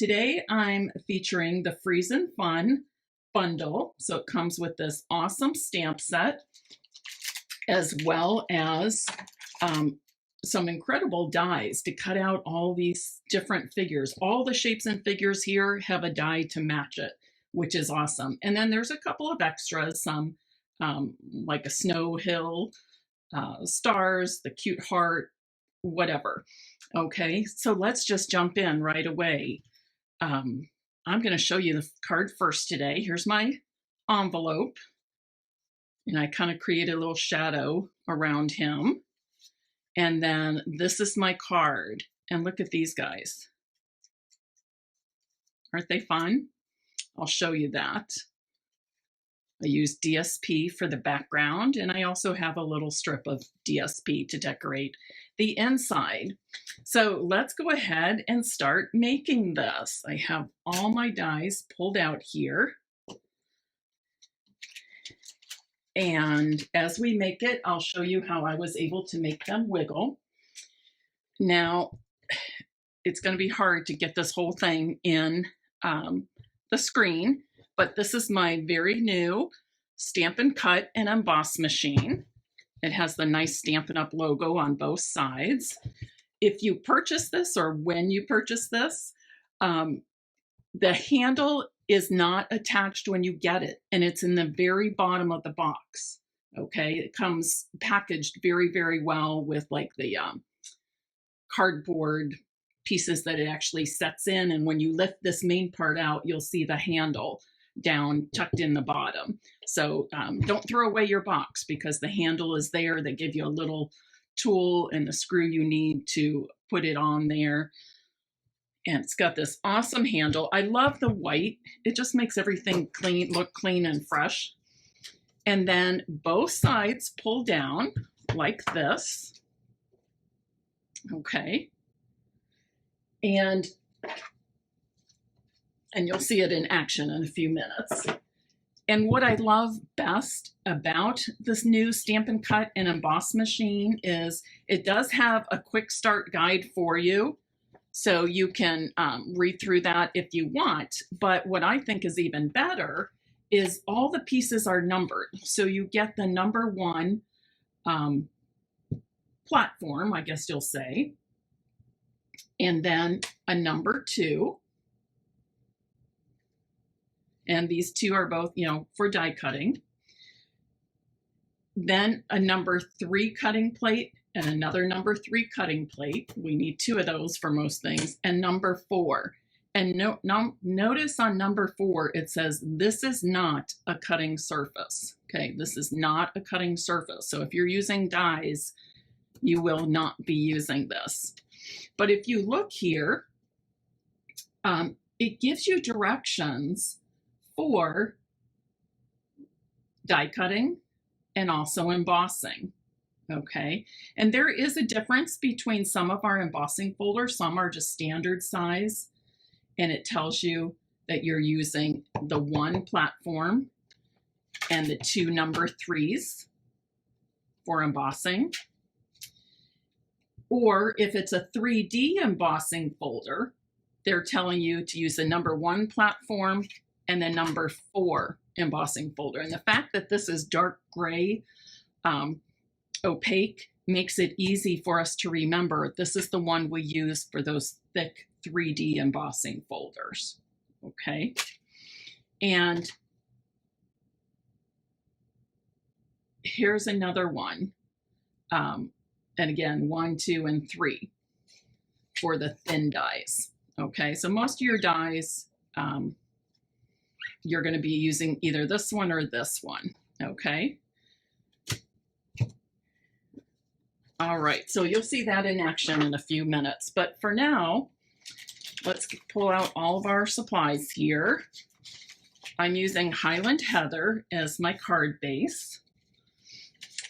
Today I'm featuring the Freezin Fun bundle. So it comes with this awesome stamp set as well as some incredible dies to cut out all these different figures. All the shapes and figures here have a die to match it, which is awesome. And then there's a couple of extras, some like a snow hill, stars, the cute heart, whatever. Okay, so let's just jump in right away. I'm going to show you the card first today. Here's my envelope, and I kind of create a little shadow around him. And then this is my card, and look at these guys. Aren't they fun? I'll show you that. I use DSP for the background, and I also have a little strip of DSP to decorate the inside. So let's go ahead and start making this. I have all my dies pulled out here. And as we make it, I'll show you how I was able to make them wiggle. Now, it's going to be hard to get this whole thing in the screen, but this is my very new Stampin' Cut and Emboss machine. It has the nice Stampin' Up! Logo on both sides. If you purchase this, or when you purchase this, the handle is not attached when you get it, and it's in the very bottom of the box. Okay, it comes packaged very, very well with like the cardboard pieces that it actually sets in, and when you lift this main part out, you'll see the handle down tucked in the bottom. So don't throw away your box, because the handle is there. They give you a little tool and the screw you need to put it on there. And it's got this awesome handle. I love the white. It just makes everything clean, look clean and fresh. And then both sides pull down like this. Okay. And you'll see it in action in a few minutes. And what I love best about this new Stampin' Cut and Emboss machine is it does have a quick start guide for you. So you can read through that if you want. But what I think is even better is all the pieces are numbered. So you get the number one platform, I guess you'll say, and then a number two. And these two are both, for die cutting. Then a number 3 cutting plate and another number 3 cutting plate. We need 2 of those for most things. And number 4. And notice on number 4, it says, this is not a cutting surface. Okay, this is not a cutting surface. So if you're using dies, you will not be using this. But if you look here, it gives you directions for die cutting and also embossing. Okay, and there is a difference between some of our embossing folders. Some are just standard size, and it tells you that you're using the 1 platform and the 2 number 3s for embossing. Or if it's a 3D embossing folder, they're telling you to use the number 1 platform and the number 4 embossing folder. And the fact that this is dark gray, opaque, makes it easy for us to remember this is the one we use for those thick 3D embossing folders. Okay, and here's another one. And again, 1, 2, and 3 for the thin dies. Okay, so most of your dies, you're going to be using either this one or this one. Okay. All right, so you'll see that in action in a few minutes. But for now, let's pull out all of our supplies here. I'm using Highland Heather as my card base.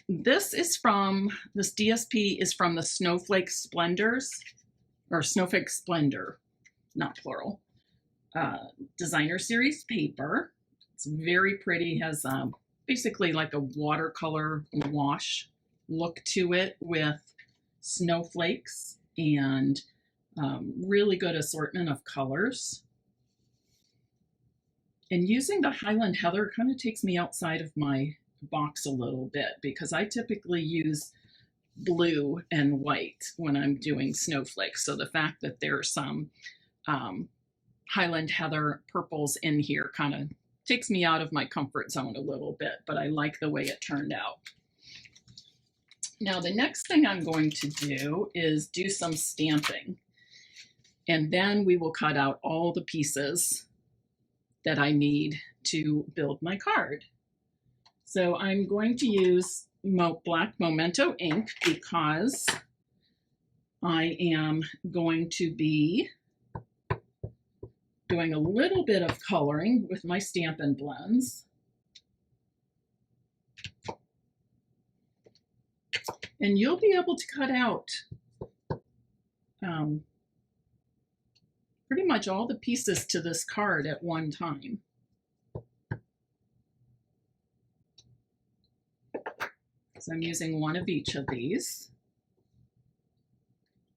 This DSP is from the Snowflake Splendors, or Snowflake Splendor, not plural, designer series paper. It's very pretty, has basically like a watercolor wash look to it with snowflakes and Really good assortment of colors. And using the Highland Heather kind of takes me outside of my box a little bit because I typically use blue and white when I'm doing snowflakes. So the fact that there are some um, Highland Heather purples in here kind of takes me out of my comfort zone a little bit, but I like the way it turned out. Now the next thing I'm going to do is do some stamping, and then we will cut out all the pieces that I need to build my card. So I'm going to use black Memento ink because I am going to be doing a little bit of coloring with my Stampin' blends. And you'll be able to cut out pretty much all the pieces to this card at one time. So I'm using one of each of these.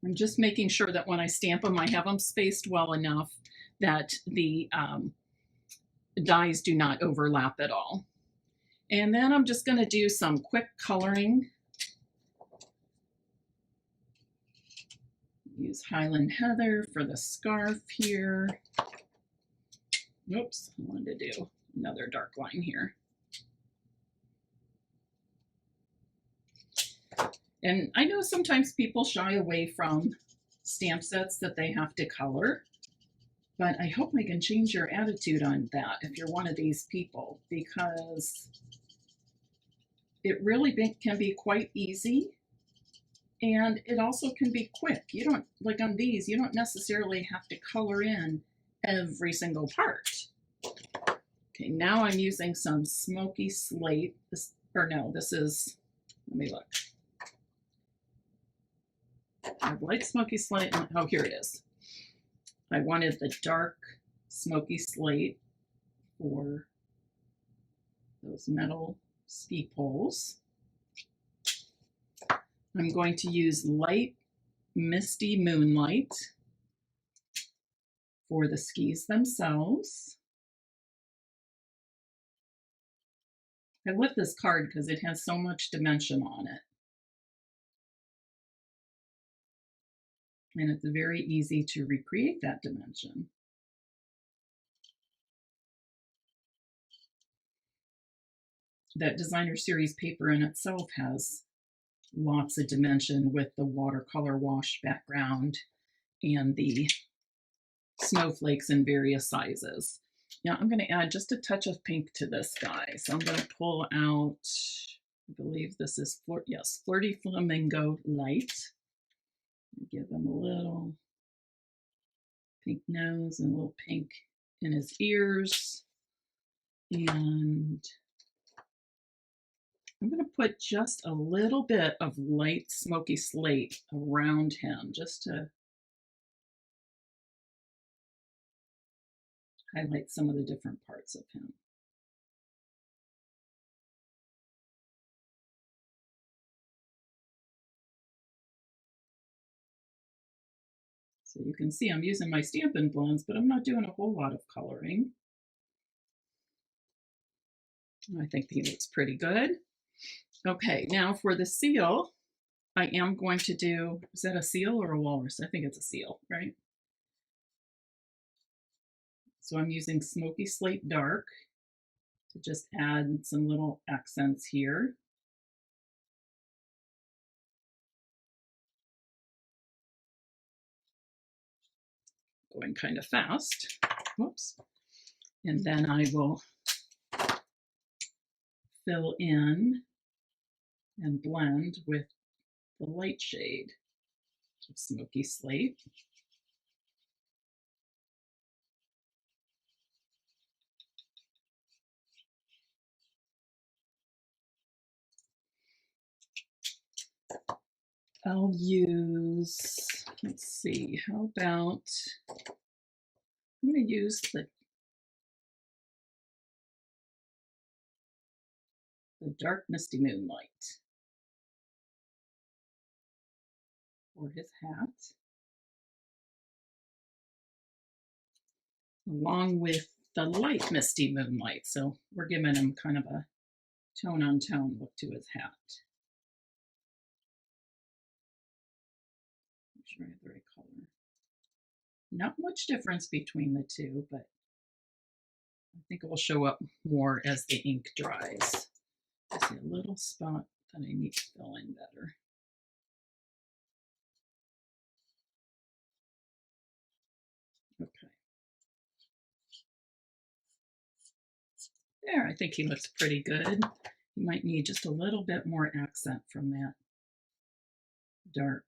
I'm just making sure that when I stamp them, I have them spaced well enough that the dies do not overlap at all. And then I'm just going to do some quick coloring. Use Highland Heather for the scarf here. Oops, I wanted to do another dark line here. And I know sometimes people shy away from stamp sets that they have to color, but I hope I can change your attitude on that if you're one of these people, because it really can be quite easy. And it also can be quick. You don't, like on these, you don't necessarily have to color in every single part. Okay, now I'm using some smoky slate. This is, let me look. I have light smoky slate. Oh, here it is. I wanted the dark smoky slate for those metal ski poles. I'm going to use light misty moonlight for the skis themselves. I love this card because it has so much dimension on it. And it's very easy to recreate that dimension. That designer series paper in itself has lots of dimension with the watercolor wash background and the snowflakes in various sizes. Now I'm going to add just a touch of pink to this guy. So I'm going to pull out, I believe this is, Flirty Flamingo Light. Give him a little pink nose and a little pink in his ears. And I'm going to put just a little bit of light smoky slate around him just to highlight some of the different parts of him. So you can see I'm using my Stampin' blends, but I'm not doing a whole lot of coloring. I think he looks pretty good. Okay, now for the seal, I am going to do, is that a seal or a walrus? I think it's a seal, right? So I'm using Smoky Slate Dark to just add some little accents here. Going kind of fast. Whoops. And then I will fill in and blend with the light shade of Smoky Slate. I'll use, let's see, how about, I'm going to use the dark misty moonlight for his hat. along with the light misty moonlight. So we're giving him kind of a tone on tone look to his hat. Make sure I have the right color. Not much difference between the two, but I think it will show up more as the ink dries. I see a little spot that I need to fill in better. Okay. There, I think he looks pretty good. You might need just a little bit more accent from that dark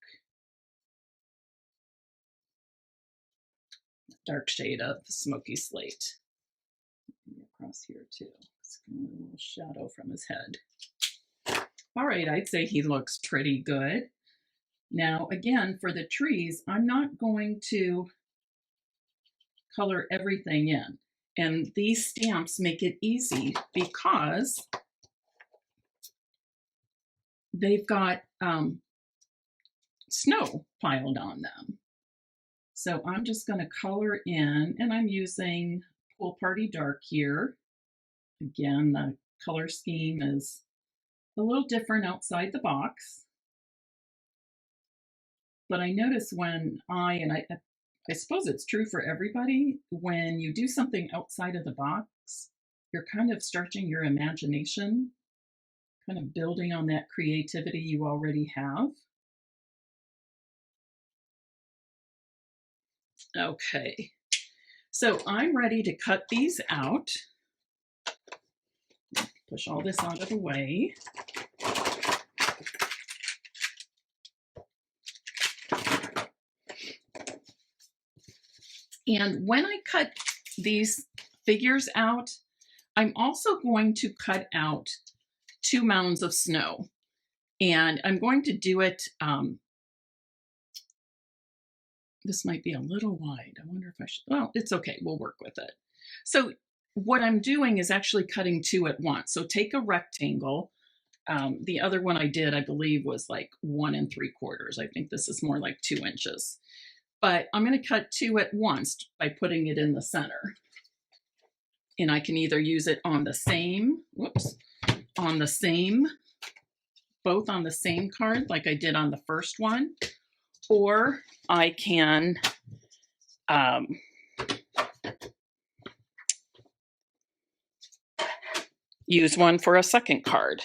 shade of smoky slate. Across here too. It's a little shadow from his head. All right, I'd say he looks pretty good. Now, again, for the trees, I'm not going to color everything in. And these stamps make it easy because they've got snow piled on them. So I'm just going to color in, and I'm using Pool Party Dark here. Again, the color scheme is a little different outside the box. But I notice when I suppose it's true for everybody, when you do something outside of the box, you're kind of stretching your imagination, kind of building on that creativity you already have. Okay, so I'm ready to cut these out. Push all this out of the way. And when I cut these figures out, I'm also going to cut out 2 mounds of snow. And I'm going to do it, this might be a little wide. I wonder if I should, well, it's okay, we'll work with it. So what I'm doing is actually cutting 2 at once. So take a rectangle. The other one I did, I believe, was like 1 3/4. I think this is more like 2 inches. But I'm going to cut 2 at once by putting it in the center. And I can either use it on the same, both on the same card like I did on the first one, or I can use one for a second card.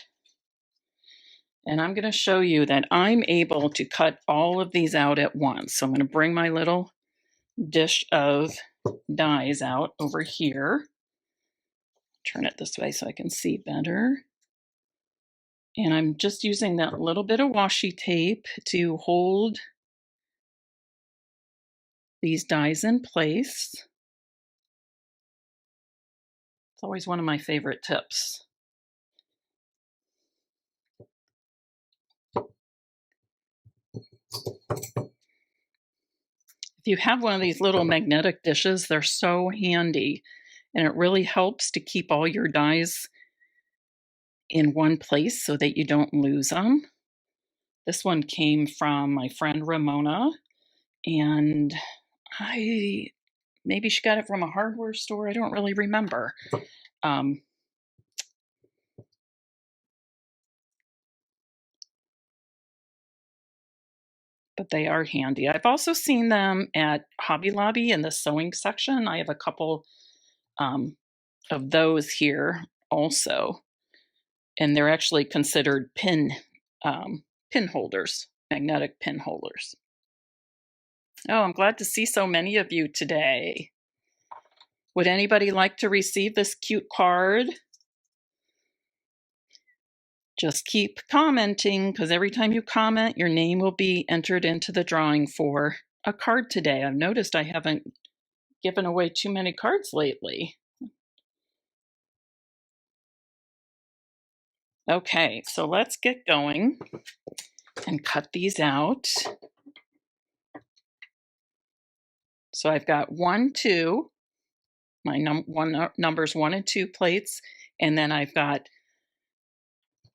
And I'm going to show you that I'm able to cut all of these out at once. So I'm going to bring my little dish of dies out over here. Turn it this way so I can see better. And I'm just using that little bit of washi tape to hold these dies in place. It's always one of my favorite tips. If you have one of these little magnetic dishes, they're so handy, and it really helps to keep all your dies in one place so that you don't lose them. This one came from my friend Ramona, and maybe she got it from a hardware store. I don't really remember. But they are handy. I've also seen them at Hobby Lobby in the sewing section. I have a couple of those here also, and they're actually considered pin holders, magnetic pin holders. Oh, I'm glad to see so many of you today. Would anybody like to receive this cute card? Just keep commenting, because every time you comment, your name will be entered into the drawing for a card today. I've noticed I haven't given away too many cards lately. Okay, so let's get going and cut these out. So I've got 1, 2, my numbers 1 and 2 plates, and then I've got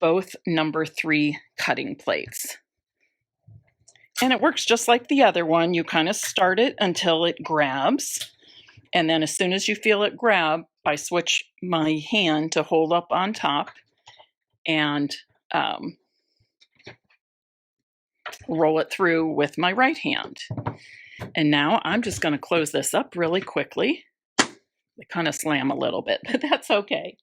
both number 3 cutting plates. And it works just like the other one. You kind of start it until it grabs, And then as soon as you feel it grab, I switch my hand to hold up on top and roll it through with my right hand. And now I'm just going to close this up really quickly. They kind of slam a little bit, but that's okay.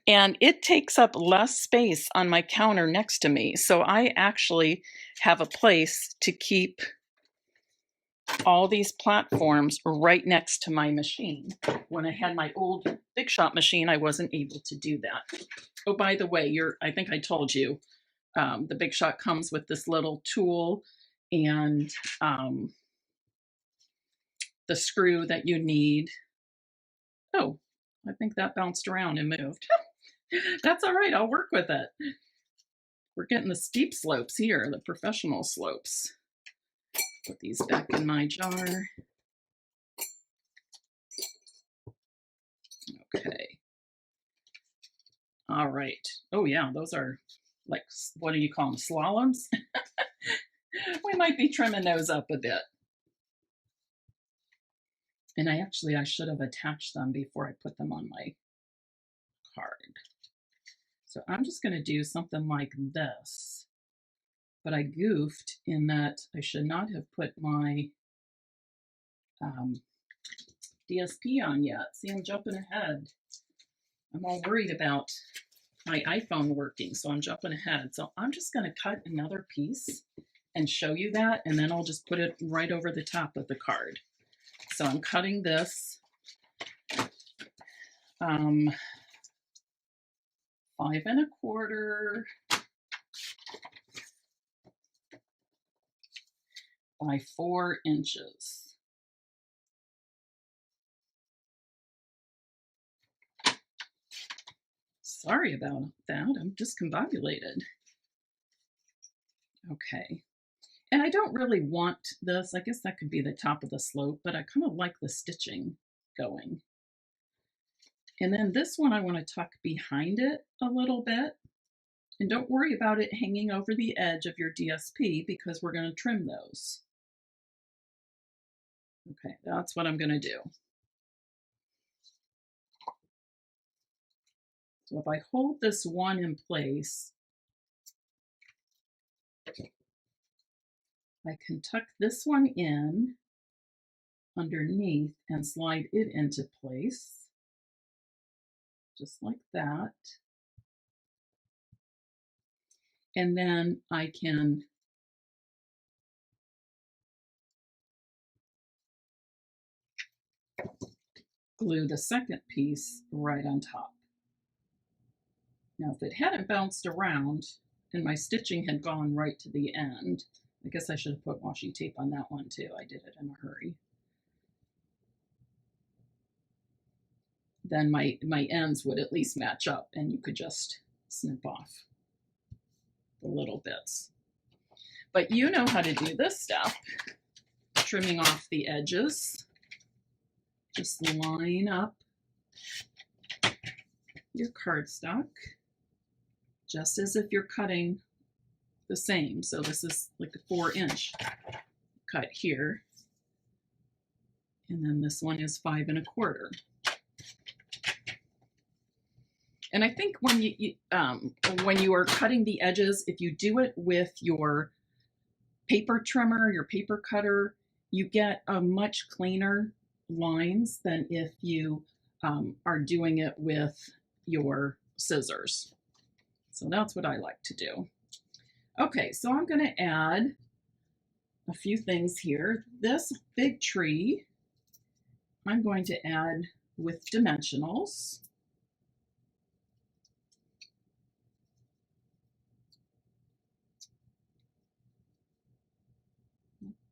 And it takes up less space on my counter next to me. So I actually have a place to keep all these platforms right next to my machine. When I had my old Big Shot machine, I wasn't able to do that. Oh, by the way, I think I told you, the Big Shot comes with this little tool and the screw that you need. Oh, I think that bounced around and moved. That's all right, I'll work with it. We're getting the steep slopes here, the professional slopes. Put these back in my jar. Okay. All right. Oh yeah, those are like, what do you call them, slaloms? We might be trimming those up a bit. And I should have attached them before I put them on my card. So I'm just going to do something like this. But I goofed in that I should not have put my DSP on yet. See, I'm jumping ahead. I'm all worried about my iPhone working, so I'm jumping ahead. So I'm just going to cut another piece and show you that, and then I'll just put it right over the top of the card. So I'm cutting this 5 1/4 by 4 inches. Sorry about that, I'm discombobulated. Okay, and I don't really want this. I guess that could be the top of the slope, but I kind of like the stitching going. And then this one I want to tuck behind it a little bit. And don't worry about it hanging over the edge of your DSP because we're going to trim those. Okay, that's what I'm going to do. So if I hold this one in place, I can tuck this one in underneath and slide it into place, just like that. And then I can glue the second piece right on top. Now, if it hadn't bounced around and my stitching had gone right to the end, I guess I should have put washi tape on that one too. I did it in a hurry. Then my ends would at least match up and you could just snip off the little bits. But you know how to do this stuff. Trimming off the edges. Just line up your cardstock just as if you're cutting the same. So this is like a 4-inch cut here. And then this one is 5 1/4. And I think when you are cutting the edges, if you do it with your paper trimmer, your paper cutter, you get a much cleaner lines than if you are doing it with your scissors. So that's what I like to do. Okay, so I'm going to add a few things here. This big tree, I'm going to add with dimensionals.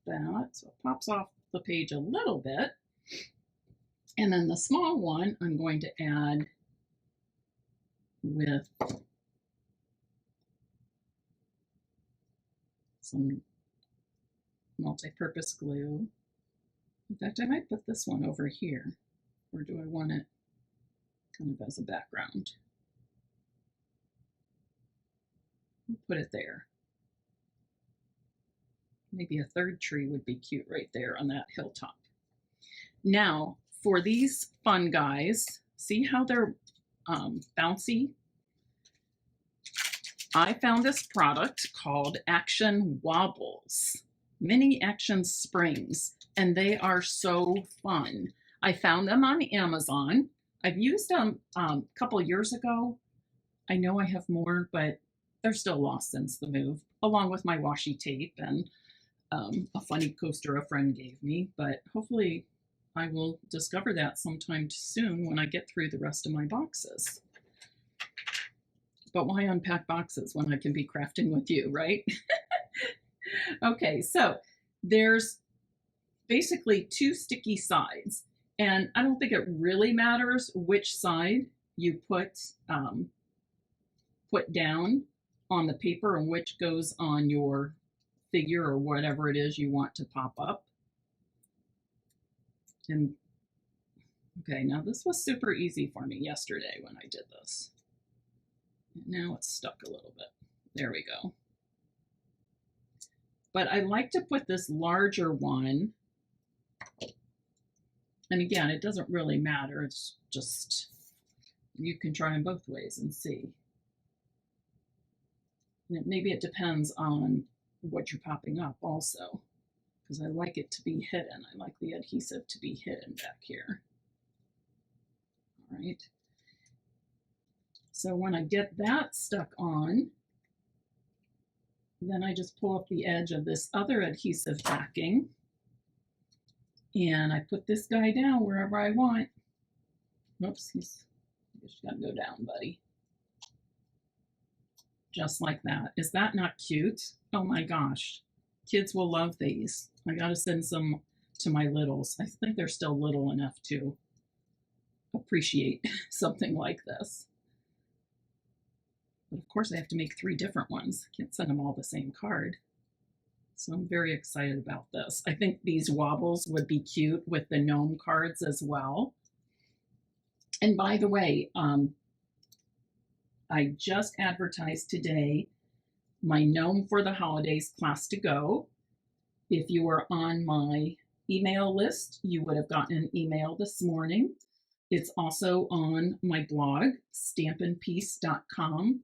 That, so it pops off the page a little bit. And then the small one I'm going to add with some multi-purpose glue. In fact, I might put this one over here, or do I want it kind of as a background? I'll put it there. Maybe a third tree would be cute right there on that hilltop. Now, for these fun guys, see how they're bouncy? I found this product called Action Wobbles, mini action springs, and they are so fun. I found them on Amazon. I've used them a couple years ago. I know I have more, but they're still lost since the move, along with my washi tape and a funny coaster a friend gave me. But hopefully I will discover that sometime soon when I get through the rest of my boxes. But why unpack boxes when I can be crafting with you, right? Okay, so there's basically two sticky sides, and I don't think it really matters which side you put down on the paper and which goes on your figure or whatever it is you want to pop up. And okay, now this was super easy for me yesterday when I did this. Now it's stuck a little bit. There we go. But I like to put this larger one, and again, it doesn't really matter. It's just, you can try them both ways and see. And maybe it depends on what you're popping up also, because I like it to be hidden. I like the adhesive to be hidden back here. All right. So when I get that stuck on, then I just pull up the edge of this other adhesive backing, and I put this guy down wherever I want. Whoops, he's got to go down, buddy. Just like that. Is that not cute? Oh my gosh. Kids will love these. I got to send some to my littles. I think they're still little enough to appreciate something like this. But of course I have to make 3 different ones. I can't send them all the same card. So I'm very excited about this. I think these wobbles would be cute with the gnome cards as well. And by the way, I just advertised today my Gnome for the Holidays class to go. If you were on my email list, you would have gotten an email this morning. It's also on my blog, stampinpiece.com.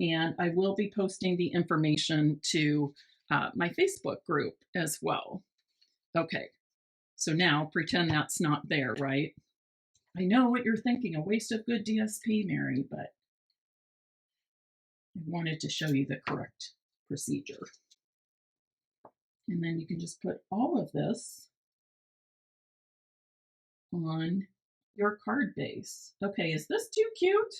And I will be posting the information to my Facebook group as well. Okay, so now pretend that's not there, right? I know what you're thinking, a waste of good DSP, Mary, but I wanted to show you the correct procedure. And then you can just put all of this on your card base. Okay, is this too cute?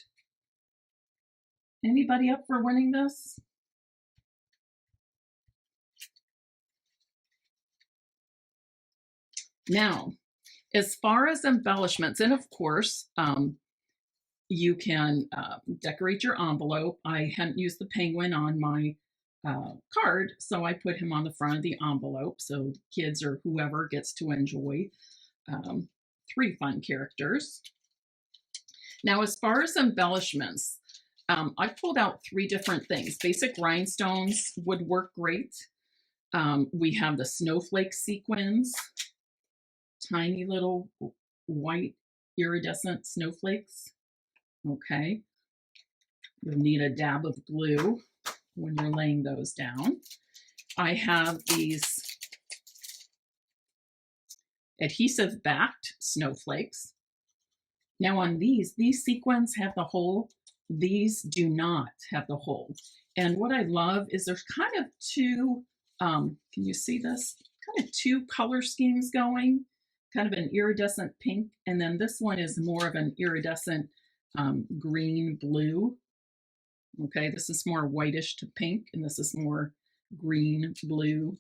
Anybody up for winning this? Now, as far as embellishments, and of course, you can decorate your envelope. I hadn't used the penguin on my card, so I put him on the front of the envelope so kids or whoever gets to enjoy 3 fun characters. Now, as far as embellishments, I pulled out 3 different things. Basic rhinestones would work great. We have the snowflake sequins, tiny little white iridescent snowflakes. Okay. You'll need a dab of glue when you're laying those down. I have these adhesive backed snowflakes. Now on these sequins have the hole. These do not have the hole. And what I love is there's kind of 2, can you see this? Kind of 2 color schemes going, kind of an iridescent pink, and then this one is more of an iridescent green blue. Okay, this is more whitish to pink, and this is more green blue,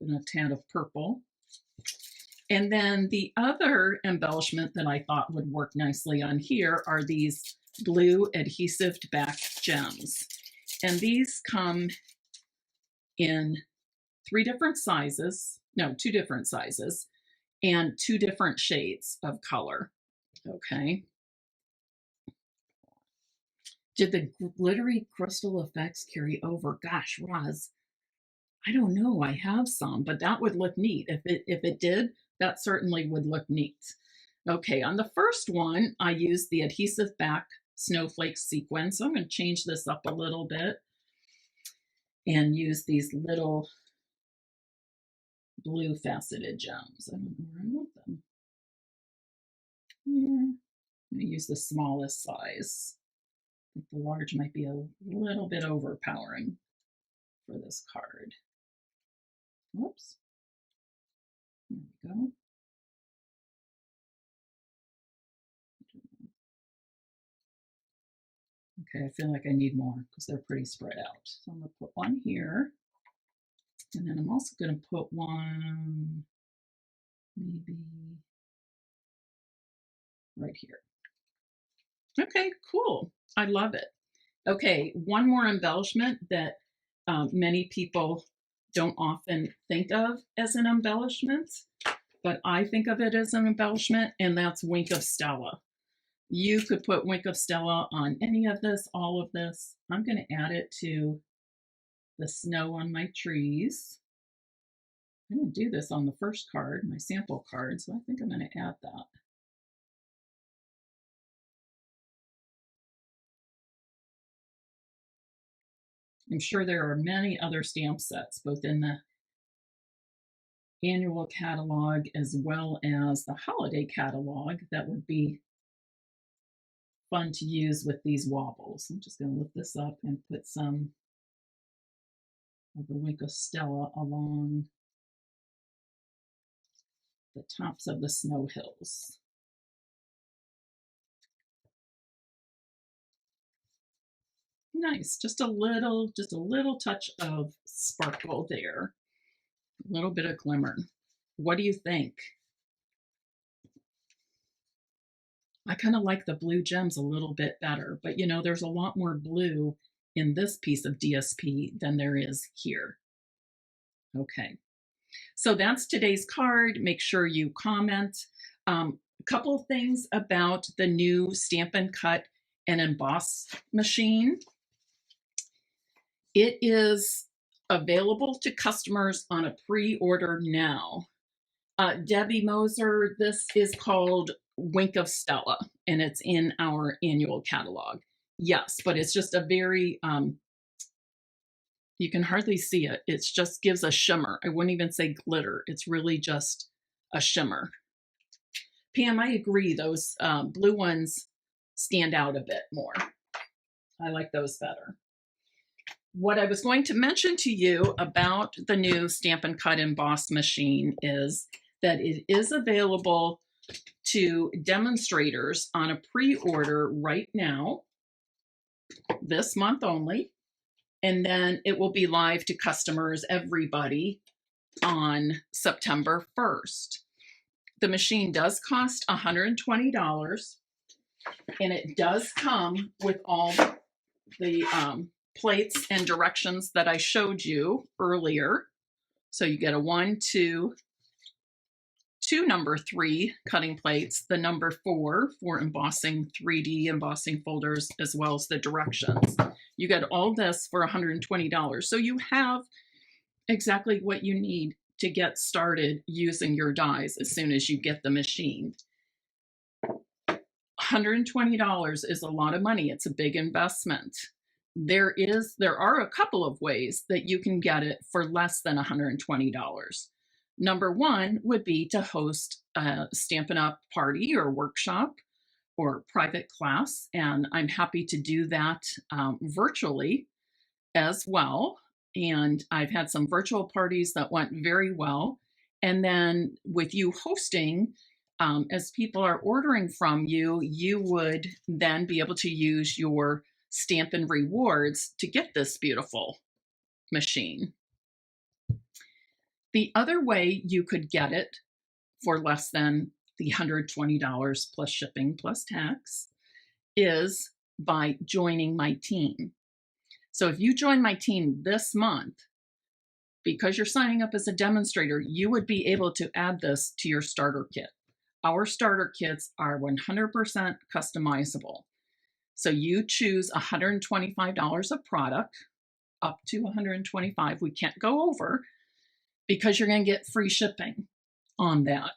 and a tad of purple. And then the other embellishment that I thought would work nicely on here are these blue adhesive back gems. And these come in 3 different sizes, no, 2 different sizes, and 2 different shades of color. Okay. Did the glittery crystal effects carry over? Gosh, Roz, I don't know. I have some, but that would look neat. If it did, That certainly would look neat. Okay, on the first one, I used the adhesive back snowflake sequence. So I'm going to change this up a little bit and use these little blue faceted gems. I don't know where I want them. Here. I'm going to use the smallest size. I think the large might be a little bit overpowering for this card. Whoops. There we go. Okay, I feel like I need more because they're pretty spread out. So I'm going to put one here. And then I'm also going to put one maybe right here. Okay, cool. I love it. Okay, one more embellishment that many people don't often think of as an embellishment, but I think of it as an embellishment, and that's Wink of Stella. You could put Wink of Stella on any of this, all of this. I'm going to add it to the snow on my trees. I'm going to do this on the first card, my sample card, so I think I'm going to add that. I'm sure there are many other stamp sets, both in the annual catalog as well as the holiday catalog, that would be fun to use with these wobbles. I'm just going to lift this up and put some of the Wink of Stella along the tops of the snow hills. Nice, just a little touch of sparkle there, a little bit of glimmer. What do you think? I kind of like the blue gems a little bit better, but you know, there's a lot more blue in this piece of DSP than there is here. Okay, so that's today's card. Make sure you comment. A couple of things about the new Stampin' Cut and Emboss machine. It is available to customers on a pre-order now. Debbie Moser, this is called Wink of Stella, and it's in our annual catalog. Yes, but it's just a very, you can hardly see it. It just gives a shimmer. I wouldn't even say glitter. It's really just a shimmer. Pam, I agree. Those blue ones stand out a bit more. I like those better. What I was going to mention to you about the new Stampin' Cut Emboss machine is that it is available to demonstrators on a pre-order right now, this month only, and then it will be live to customers, everybody, on September 1st. The machine does cost $120, and it does come with all the plates and directions that I showed you earlier. So you get a 1, 2, 2 number 3 cutting plates, the number 4 for embossing 3D embossing folders, as well as the directions. You get all this for $120. So you have exactly what you need to get started using your dies as soon as you get the machine. $120 is a lot of money. It's a big investment. There are a couple of ways that you can get it for less than $120. Number one would be to host a Stampin' Up! Party or workshop or private class, and I'm happy to do that virtually as well. And I've had some virtual parties that went very well. And then with you hosting, as people are ordering from you, you would then be able to use your Stampin' Rewards to get this beautiful machine. The other way you could get it for less than the $120 plus shipping plus tax is by joining my team. So if you join my team this month, because you're signing up as a demonstrator, you would be able to add this to your starter kit. Our starter kits are 100% customizable. So you choose $125 of product, up to $125. We can't go over because you're going to get free shipping. on that.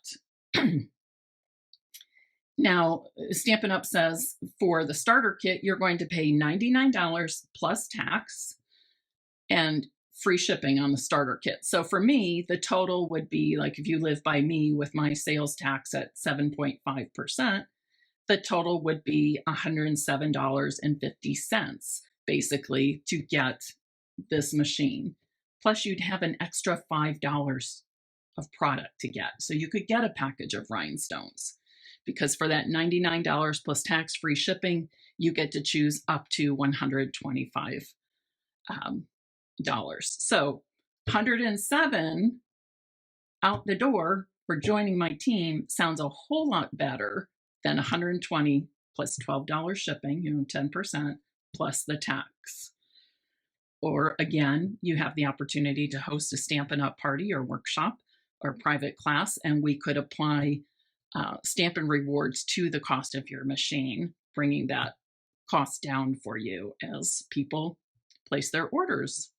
Now, Stampin' Up! Says for the starter kit, you're going to pay $99 plus tax and free shipping on the starter kit. So for me, the total would be, like, if you live by me with my sales tax at 7.5%, the total would be $107.50 basically to get this machine. Plus you'd have an extra $5 of product to get. So you could get a package of rhinestones, because for that $99 plus tax-free shipping, you get to choose up to $125. So $107 out the door for joining my team sounds a whole lot better than $120 plus $12 shipping, 10% plus the tax. Or again, you have the opportunity to host a Stampin' Up! Party or workshop or private class, and we could apply Stampin' rewards to the cost of your machine, bringing that cost down for you as people place their orders.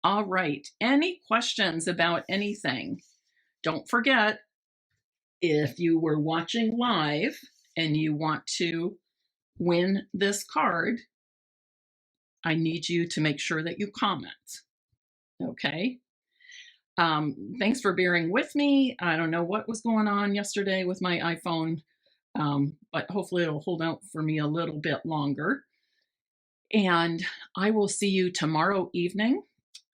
All right, any questions about anything? Don't forget, if you were watching live and you want to win this card, I need you to make sure that you comment, okay? Thanks for bearing with me. I don't know what was going on yesterday with my iPhone, but hopefully it'll hold out for me a little bit longer. And I will see you tomorrow evening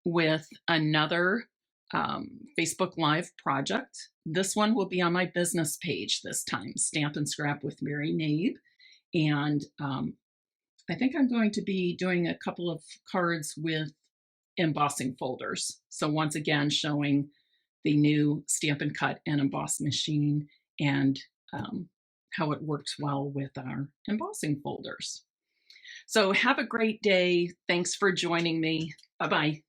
with another Facebook Live project. This one will be on my business page this time, Stampin' Scrap with Mary Knabe. And I think I'm going to be doing a couple of cards with embossing folders. So once again, showing the new Stampin' Cut and Emboss machine and how it works well with our embossing folders. So have a great day. Thanks for joining me. Bye-bye.